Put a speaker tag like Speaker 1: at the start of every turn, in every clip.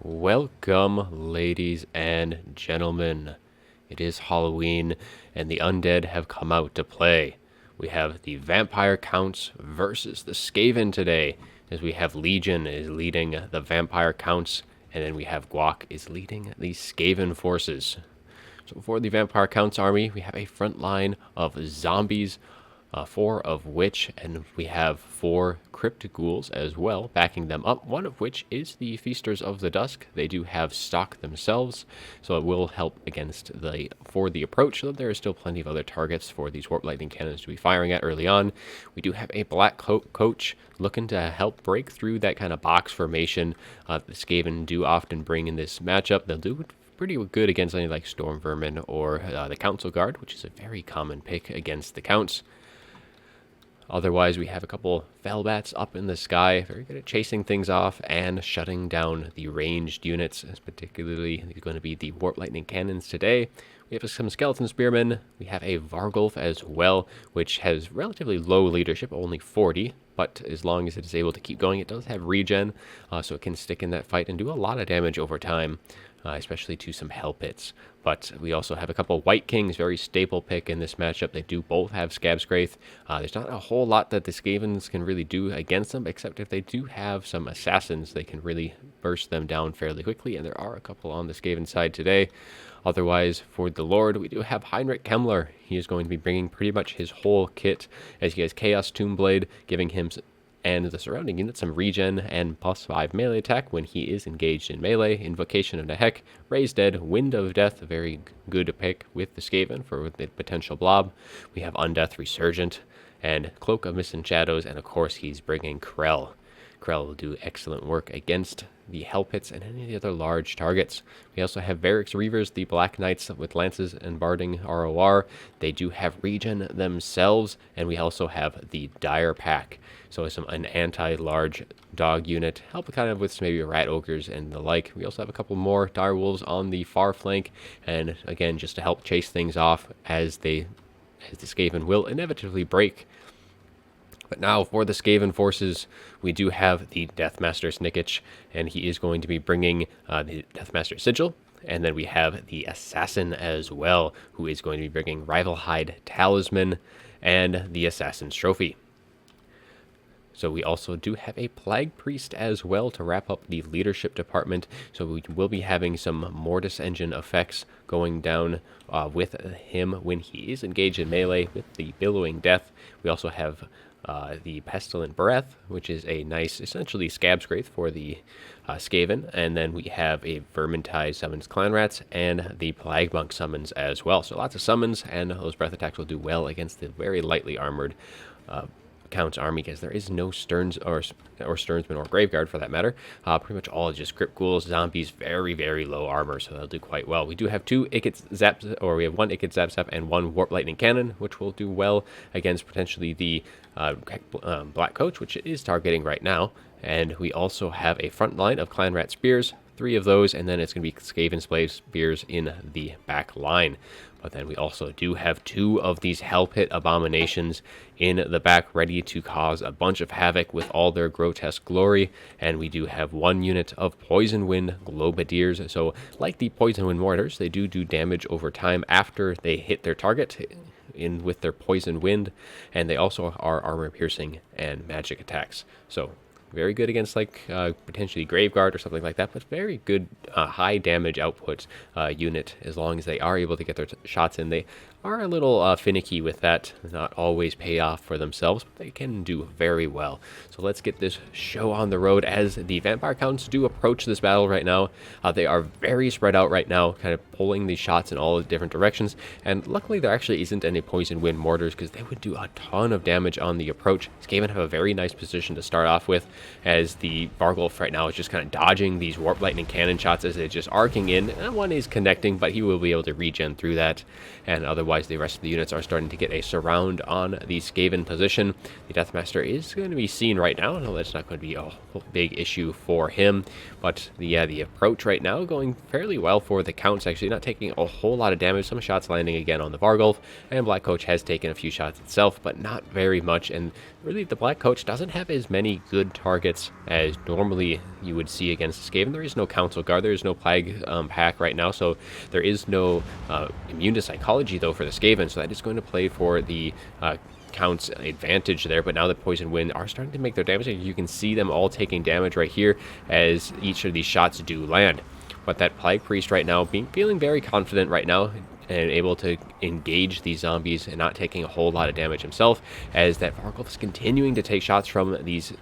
Speaker 1: Welcome, ladies and gentlemen. It is Halloween, and the undead have come out to play. We have the Vampire Counts versus the Skaven today, as we have Legion is leading the Vampire Counts, and then we have Guac is leading the Skaven forces. So for the Vampire Counts army, we have a front line of zombies, four of which, and we have four crypt ghouls as well, backing them up, one of which is the Feasters of the Dusk. They do have stock themselves, so it will help for the approach, though there is still plenty of other targets for these Warp Lightning Cannons to be firing at early on. We do have a Black Coach looking to help break through that kind of box formation. The Skaven do often bring in this matchup. They'll do pretty good against anything like Storm Vermin or the Council Guard, which is a very common pick against the Counts. Otherwise, we have a couple Felbats up in the sky, very good at chasing things off and shutting down the ranged units, particularly going to be the Warp Lightning Cannons today. We have some Skeleton Spearmen. We have a Vargulf as well, which has relatively low leadership, only 40, but as long as it is able to keep going, it does have regen, so it can stick in that fight and do a lot of damage over time. Especially to some Hell Pits. But we also have a couple White Kings, very staple pick in this matchup. They do both have Scab Scraith. There's not a whole lot that the Skavens can really do against them, except if they do have some Assassins, they can really burst them down fairly quickly, and there are a couple on the Skaven side today. Otherwise, for the Lord, we do have Heinrich Kemmler. He is going to be bringing pretty much his whole kit, as he has Chaos Tombblade, giving him and the surrounding unit some regen and +5 melee attack when he is engaged in melee. Invocation of Nehek, Raise Dead, Wind of Death, a very good pick with the Skaven for the potential blob. We have Undeath Resurgent and Cloak of Mist and Shadows, and of course he's bringing Krell. Krell will do excellent work against the Hell Pits and any of the other large targets. We also have Varix Reavers, the Black Knights with Lances and Barding ROR. They do have regen themselves, and we also have the Dire Pack. So an anti-large dog unit, help kind of with maybe Rat Ogres and the like. We also have a couple more Dire Wolves on the far flank, and again, just to help chase things off as the Skaven will inevitably break. But now for the Skaven forces, we do have the Deathmaster Snickich, and he is going to be bringing the Deathmaster Sigil. And then we have the Assassin as well, who is going to be bringing Rivalhide Talisman and the Assassin's Trophy. So we also do have a Plague Priest as well to wrap up the leadership department. So we will be having some Mortis Engine effects going down with him when he is engaged in melee with the Billowing Death. We also have the Pestilent Breath, which is a nice, essentially Scab Scraith for the Skaven. And then we have a Vermintide summons Clan Rats and the Plague Monk summons as well. So lots of summons, and those breath attacks will do well against the very lightly armored Count's army, because there is no Stearns or Stearnsman or Graveguard for that matter. Pretty much all just Crypt Ghouls, zombies, very, very low armor, so they'll do quite well. We do have we have one Ikit Zap Zap and one Warp Lightning Cannon, which will do well against potentially the Black Coach, which it is targeting right now. And we also have a front line of Clan Rat Spears, 3 of those, and then it's going to be Skaven Slave Spears in the back line. But then we also do have 2 of these Hell Pit Abominations in the back, ready to cause a bunch of havoc with all their grotesque glory. And we do have 1 unit of Poison Wind Globadiers. So like the Poison Wind Mortars, they do damage over time after they hit their target with their Poison Wind. And they also are armor piercing and magic attacks. So very good against potentially Graveguard or something like that, but very good high damage output unit as long as they are able to get their shots in. They are a little finicky with that, not always pay off for themselves, but they can do very well. So let's get this show on the road as the Vampire Counts do approach this battle right now. They are very spread out right now, kind of pulling these shots in all the different directions, and luckily there actually isn't any Poison Wind Mortars, because they would do a ton of damage on the approach. Skaven have a very nice position to start off with, as the Vargulf right now is just kind of dodging these Warp Lightning Cannon shots as they're just arcing in, and one is connecting, but he will be able to regen through that, and otherwise Otherwise, the rest of the units are starting to get a surround on the Skaven position. The Deathmaster is going to be seen right now. No, that's not going to be a big issue for him. But the approach right now going fairly well for the Counts, actually not taking a whole lot of damage. Some shots landing again on the Vargolf, and Black Coach has taken a few shots itself, but not very much. And really, the Black Coach doesn't have as many good targets as normally you would see against Skaven. There is no Council Guard, there is no Plague Pack right now, so there is no immune to psychology, though, for the Skaven, so that is going to play for the Count's advantage there. But now the Poison Wind are starting to make their damage, and you can see them all taking damage right here as each of these shots do land. But that Plague Priest right now, feeling very confident right now, and able to engage these zombies and not taking a whole lot of damage himself, as that Vargolf is continuing to take shots from these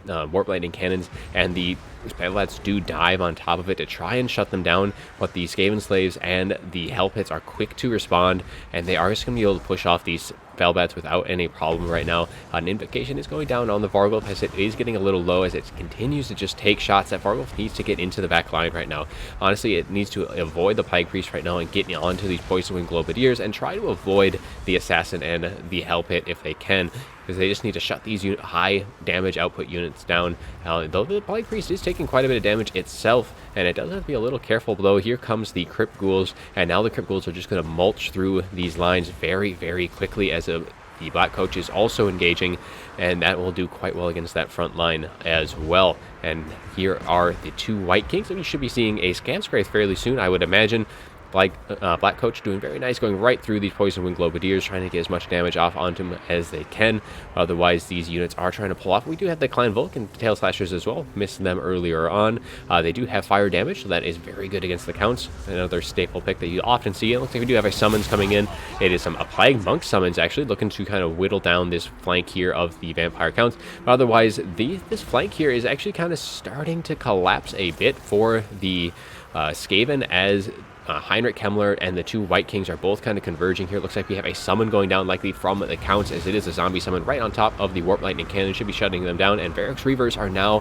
Speaker 1: Warp Lightning Cannons, and the Spellbats do dive on top of it to try and shut them down, but the Skaven Slaves and the Hell Pits are quick to respond, and they are just going to be able to push off these Spellbats without any problem right now. An Invocation is going down on the Vargolf as it is getting a little low, as it continues to just take shots. That Vargolf needs to get into the back line right now. Honestly, it needs to avoid the Plague Priest right now and get onto these Poison Wind Globadiers and try to avoid the Assassin and the Hell Pit if they can, because they just need to shut these high damage output units down. Though the Plague Priest is taking quite a bit of damage itself, and it does have to be a little careful, though. Here comes the Crypt Ghouls, and now the Crypt Ghouls are just going to mulch through these lines very, very quickly, as the Black Coach is also engaging, and that will do quite well against that front line as well. And here are the two White Kings, and we should be seeing a Scamscraith fairly soon, I would imagine. Black Coach doing very nice, going right through these Poison Wind Globadiers, trying to get as much damage off onto them as they can. Otherwise, these units are trying to pull off. We do have the Clan Vulcan Tail Slashers as well. Missed them earlier on. They do have fire damage, so that is very good against the Counts. Another staple pick that you often see. It looks like we do have a summons coming in. It is a Plague Monk summons, actually, looking to kind of whittle down this flank here of the Vampire Counts. But otherwise, this flank here is actually kind of starting to collapse a bit for the Skaven, as Heinrich Kemmler and the two White Kings are both kind of converging here. Looks like we have a summon going down, likely from the Counts, as it is a zombie summon right on top of the Warp Lightning Cannon. Should be shutting them down, and Varix Reavers are now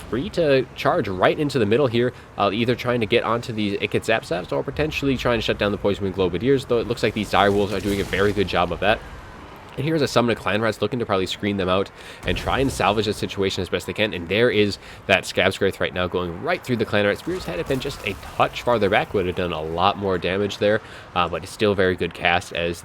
Speaker 1: free to charge right into the middle here, either trying to get onto these Ikit Zap Zaps or potentially trying to shut down the Poison Wind Globadiers, though it looks like these Dire Wolves are doing a very good job of that. And here's a summon of Clan Rats looking to probably screen them out and try and salvage the situation as best they can. And there is that Scabscraith right now going right through the Clan Rat. Spears had it been just a touch farther back, would have done a lot more damage there. But it's still very good cast, as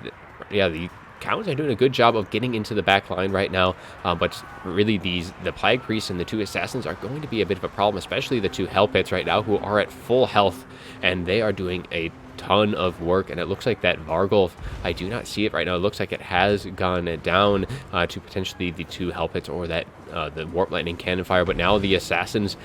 Speaker 1: the Counts are doing a good job of getting into the back line right now. But really, the Plague Priests and the two Assassins are going to be a bit of a problem, especially the two Hell Pits right now, who are at full health, and they are doing a ton of work. And it looks like that Vargolf, I do not see it right now. It looks like it has gone down to potentially the two Hell Pits or that the Warp Lightning Cannon Fire. But now the Assassins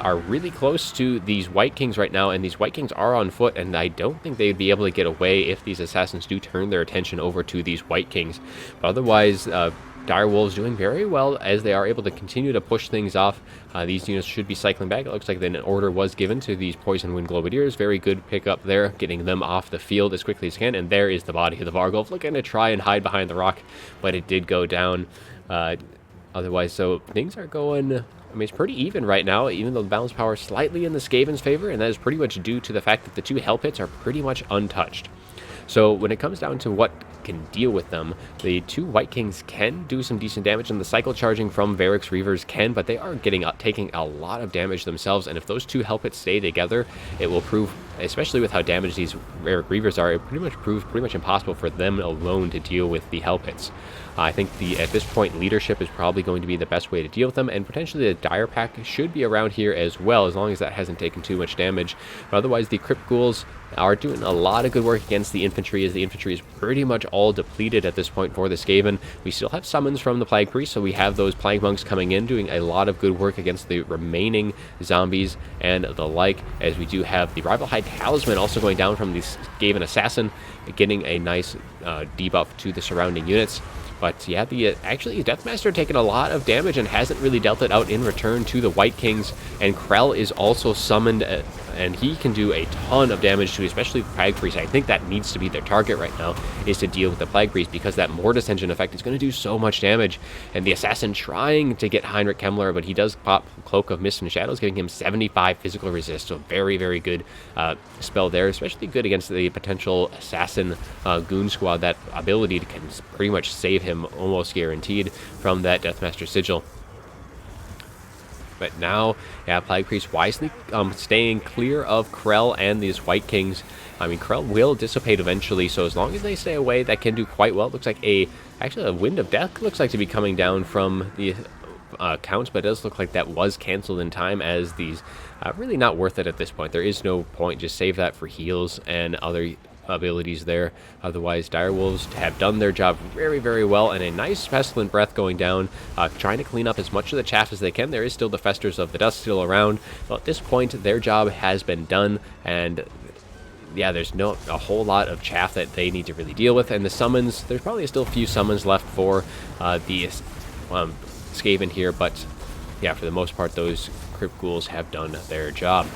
Speaker 1: are really close to these White Kings right now, and these White Kings are on foot, and I don't think they'd be able to get away if these Assassins do turn their attention over to these White Kings. But otherwise, Dire Wolves doing very well as they are able to continue to push things off. These units should be cycling back. It looks like an order was given to these Poison Wind Globadiers. Very good pickup there, getting them off the field as quickly as can. And there is the body of the Vargolf, looking to try and hide behind the rock, but it did go down. Otherwise, so things are going, I mean, it's pretty even right now, even though the balance power is slightly in the Skaven's favor, and that is pretty much due to the fact that the two Hell Pits are pretty much untouched. So when it comes down to what can deal with them, the two White Kings can do some decent damage, and the cycle charging from Varix Reavers can, but they are taking a lot of damage themselves, and if those two Hell Pits stay together, it will prove, especially with how damaged these Varix Reavers are, it pretty much impossible for them alone to deal with the Hell Pits. I think at this point, leadership is probably going to be the best way to deal with them, and potentially the Dire Pack should be around here as well, as long as that hasn't taken too much damage. But otherwise, the Crypt Ghouls are doing a lot of good work against the infantry, as the infantry is pretty much all depleted at this point for the Skaven. We still have summons from the Plague Priest, so we have those Plague Monks coming in, doing a lot of good work against the remaining zombies and the like, as we do have the Rival High Talisman also going down from the Skaven Assassin, getting a nice debuff to the surrounding units. But yeah, actually Deathmaster taking a lot of damage and hasn't really dealt it out in return to the White Kings, and Krell is also summoned and he can do a ton of damage to especially Plague Priest. I think that needs to be their target right now, is to deal with the Plague Priest, because that Mortis Engine effect is going to do so much damage. And the Assassin trying to get Heinrich Kemmler, but he does pop Cloak of Mist and Shadows, giving him 75 physical resist, so very, very good spell there, especially good against the potential Assassin Goon Squad. That ability can pretty much save him almost guaranteed from that Deathmaster Sigil. But now, yeah, Plague Priest wisely staying clear of Krell and these White Kings. I mean, Krell will dissipate eventually, so as long as they stay away, that can do quite well. It looks like actually a Wind of Death looks like to be coming down from the counts, but it does look like that was canceled in time, as these really not worth it at this point. There is no point. Just save that for heals and other abilities there. Otherwise, Direwolves have done their job very, very well, and a nice Pestilent Breath going down, trying to clean up as much of the chaff as they can. There is still the Festers of the Dust still around, but at this point, their job has been done, and yeah, there's a whole lot of chaff that they need to really deal with. And the summons, there's probably still a few summons left for the Skaven here, but yeah, for the most part, those Crypt Ghouls have done their job.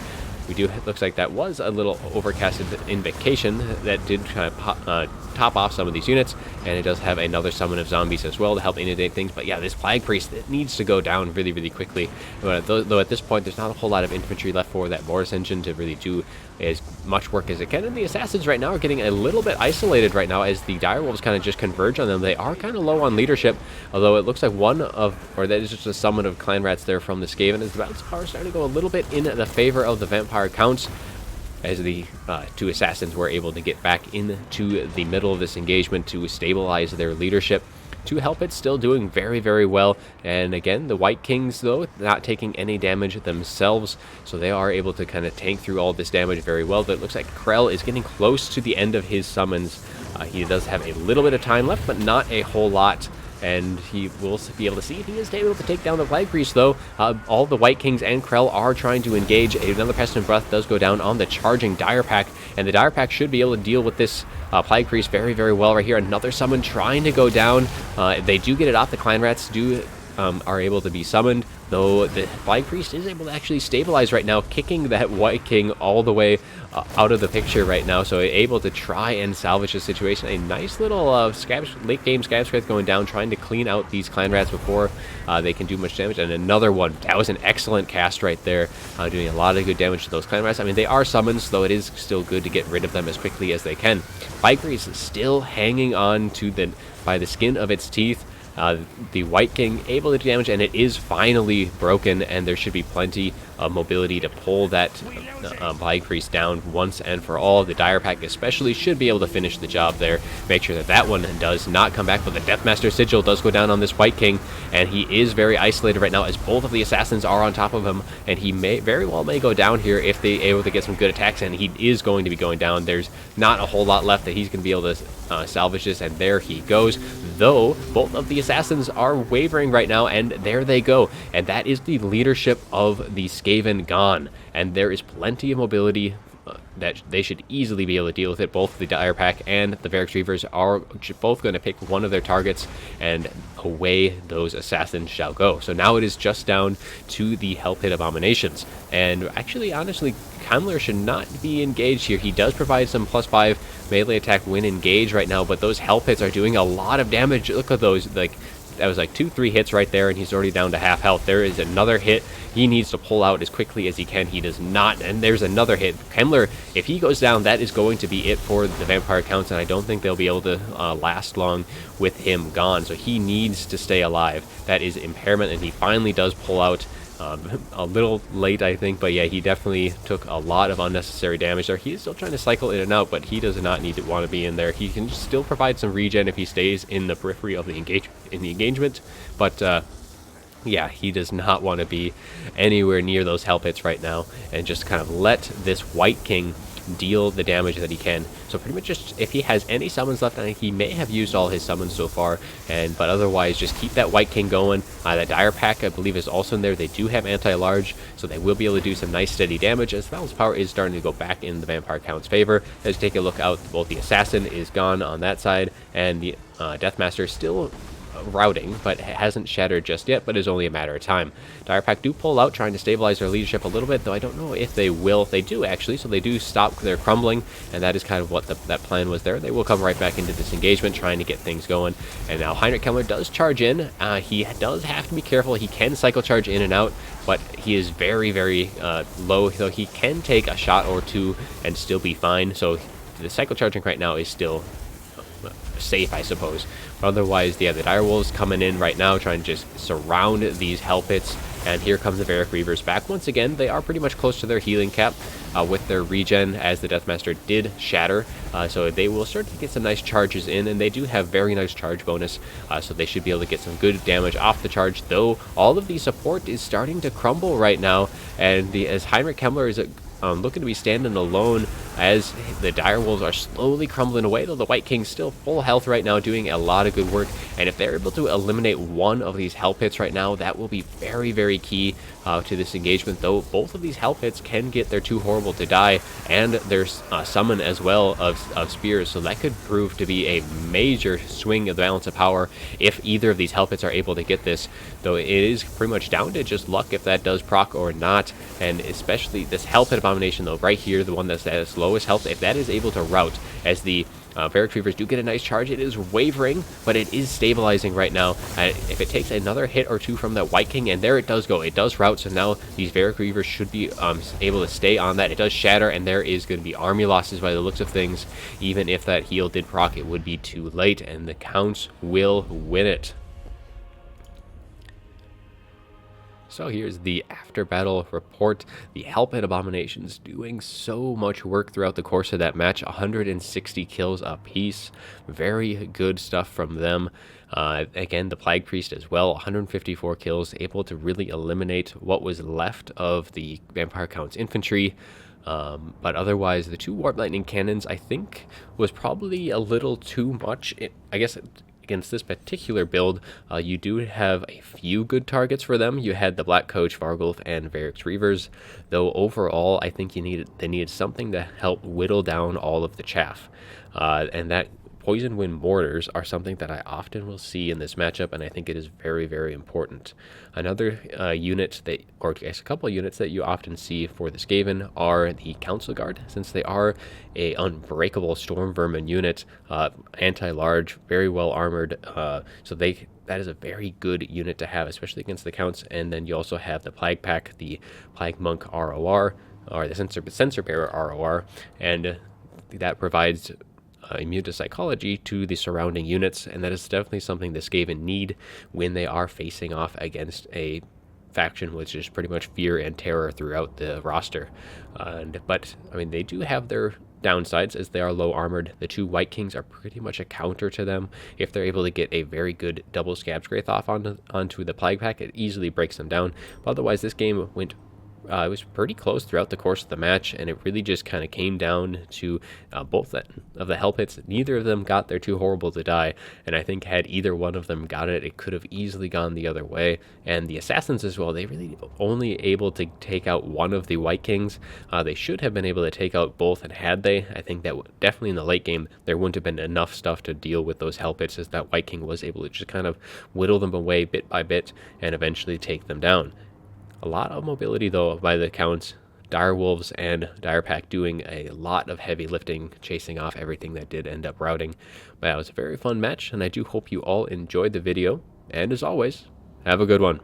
Speaker 1: Looks like that was a little overcasted Invocation that did kind of top off some of these units, and it does have another summon of zombies as well to help inundate things. But yeah, this Plague Priest, it needs to go down really, really quickly. But though at this point, there's not a whole lot of infantry left for that Mortis Engine to really do as much work as it can. And the Assassins right now are getting a little bit isolated right now as the Direwolves kind of just converge on them. They are kind of low on leadership, although it looks like that is just a summon of Clan Rats there from the Skaven, as the balance of power is starting to go a little bit in the favor of the Vampire Counts, as the two Assassins were able to get back into the middle of this engagement to stabilize their leadership. To help it, still doing very, very well. And again, the White Kings, though, not taking any damage themselves, so they are able to kind of tank through all this damage very well. But it looks like Krell is getting close to the end of his summons. He does have a little bit of time left, but not a whole lot. And he will be able to see if he is able to take down the Plague Priest, though. All the White Kings and Krell are trying to engage. Another Pestilent Breath does go down on the charging Dire Pack, and the Dire Pack should be able to deal with this Plague Priest very, very well right here. Another summon trying to go down. They do get it off. The Clan Rats are able to be summoned, though the Plague Priest is able to actually stabilize right now, kicking that White King all the way out of the picture right now, so able to try and salvage the situation. A nice little late game Scab Scrape going down, trying to clean out these Clan Rats before they can do much damage. And another one, that was an excellent cast right there, doing a lot of good damage to those Clan Rats. I mean, they are summons, though it is still good to get rid of them as quickly as they can. Plague Priest is still hanging on to by the skin of its teeth. The White King able to do damage, and it is finally broken, and there should be plenty of mobility to pull that Plague Priest down once and for all. The Dire Pack especially should be able to finish the job there, make sure that that one does not come back. But the Deathmaster Sigil does go down on this White King, and he is very isolated right now, as both of the Assassins are on top of him, and he very well may go down here if they able to get some good attacks, and he is going to be going down. There's not a whole lot left that he's going to be able to salvage this, and there he goes. Though both of the Assassins are wavering right now, and there they go. And that is the leadership of the Skaven gone. And there is plenty of mobility that they should easily be able to deal with it. Both the Dire Pack and the Varix Reavers are both going to pick one of their targets, and away those Assassins shall go. So now it is just down to the Hell Pit Abominations. And actually, honestly, Kemmler should not be engaged here. He does provide some +5 melee attack when engaged right now, but those Hell Pits are doing a lot of damage. Look at those, like, that was like 2-3 hits right there, and he's already down to half health. There is another hit he needs to pull out as quickly as he can. He does not, and there's another hit. Kemmler, if he goes down, that is going to be it for the Vampire Counts, and I don't think they'll be able to last long with him gone. So he needs to stay alive. That is impairment, and he finally does pull out. A little late, I think, but yeah, he definitely took a lot of unnecessary damage there. He's still trying to cycle in and out, but he does not need to want to be in there. He can still provide some regen if he stays in the periphery of the engagement, but yeah, he does not want to be anywhere near those Hell Pits right now, and just kind of let this White King deal the damage that he can. So pretty much just, if he has any summons left, I think he may have used all his summons so far, but otherwise just keep that White King going. That Dire Pack, I believe, is also in there. They do have anti-large, so they will be able to do some nice steady damage, as Balance Power is starting to go back in the Vampire Count's favor. Let's take a look out. Both the Assassin is gone on that side, and the Deathmaster still routing, but hasn't shattered just yet, but is only a matter of time. Dire Pack do pull out, trying to stabilize their leadership a little bit, though I don't know if they will. They do, actually, so they do stop their crumbling, and that is kind of what that plan was there. They will come right back into this engagement, trying to get things going, and now Heinrich Kemmler does charge in. He does have to be careful. He can cycle charge in and out, but he is very, very low, so he can take a shot or two and still be fine. So the cycle charging right now is still safe, I suppose. But otherwise, yeah, the Dire Wolves coming in right now, trying to just surround these Hell Pits. And here comes the Varric Reavers back once again. They are pretty much close to their healing cap with their regen, as the Deathmaster did shatter. So they will start to get some nice charges in, and they do have very nice charge bonus. So they should be able to get some good damage off the charge, though all of the support is starting to crumble right now. And as Heinrich Kemmler is looking to be standing alone as the Dire Wolves are slowly crumbling away, though the White King's still full health right now, doing a lot of good work. And if they're able to eliminate one of these Hell Pits right now, that will be very, very key to this engagement, though both of these Hell Pits can get their Too Horrible to Die and their summon as well of spears, so that could prove to be a major swing of the balance of power if either of these Hell Pits are able to get this, though it is pretty much down to just luck if that does proc or not. And especially this Hell Pit Abomination, though, right here, the one that's at its lowest health, if that is able to rout, as the Varric Reavers do get a nice charge, it is wavering, but it is stabilizing right now. If it takes another hit or two from that White King, and there it does go, it does rout, so now these Varric Reavers should be able to stay on that. It does shatter, and there is going to be army losses by the looks of things. Even if that heal did proc, it would be too late, and the Counts will win it. So here's the after battle report. The Hell Pit Abominations doing so much work throughout the course of that match. 160 kills apiece. Very good stuff from them. Again, the Plague Priest as well, 154 kills, able to really eliminate what was left of the Vampire Count's infantry. But otherwise, the 2 Warp Lightning Cannons, I think, was probably a little too much. I guess against this particular build, you do have a few good targets for them. You had the Black Coach, Vargulf, and Varric's Reavers, though overall, I think they needed something to help whittle down all of the chaff. And that Poison Wind Mortars are something that I often will see in this matchup, and I think it is very, very important. Another unit that, or I guess a couple of units that you often see for the Skaven are the Council Guard, since they are a unbreakable Storm Vermin unit, anti-large, very well armored, so that is a very good unit to have, especially against the Counts. And then you also have the Plague Pack, the Plague Monk ROR, or the Censor Bearer ROR, and that provides immune to psychology to the surrounding units, and that is definitely something the Skaven need when they are facing off against a faction which is pretty much fear and terror throughout the roster. But I mean, they do have their downsides, as they are low armored. The 2 White Kings are pretty much a counter to them. If they're able to get a very good double Scab Scrath off onto the Plague Pack, it easily breaks them down. But otherwise, this game went it was pretty close throughout the course of the match, and it really just kind of came down to both of the Hell Pits. Neither of them got their Too Horrible to Die, and I think had either one of them got it, it could have easily gone the other way. And the Assassins as well, they really only able to take out one of the White Kings. They should have been able to take out both, and had they, I think that definitely in the late game, there wouldn't have been enough stuff to deal with those Hell Pits, as that White King was able to just kind of whittle them away bit by bit and eventually take them down. A lot of mobility, though, by the Counts. Dire Wolves and Dire Pack doing a lot of heavy lifting, chasing off everything that did end up routing. But it was a very fun match, and I do hope you all enjoyed the video. And as always, have a good one.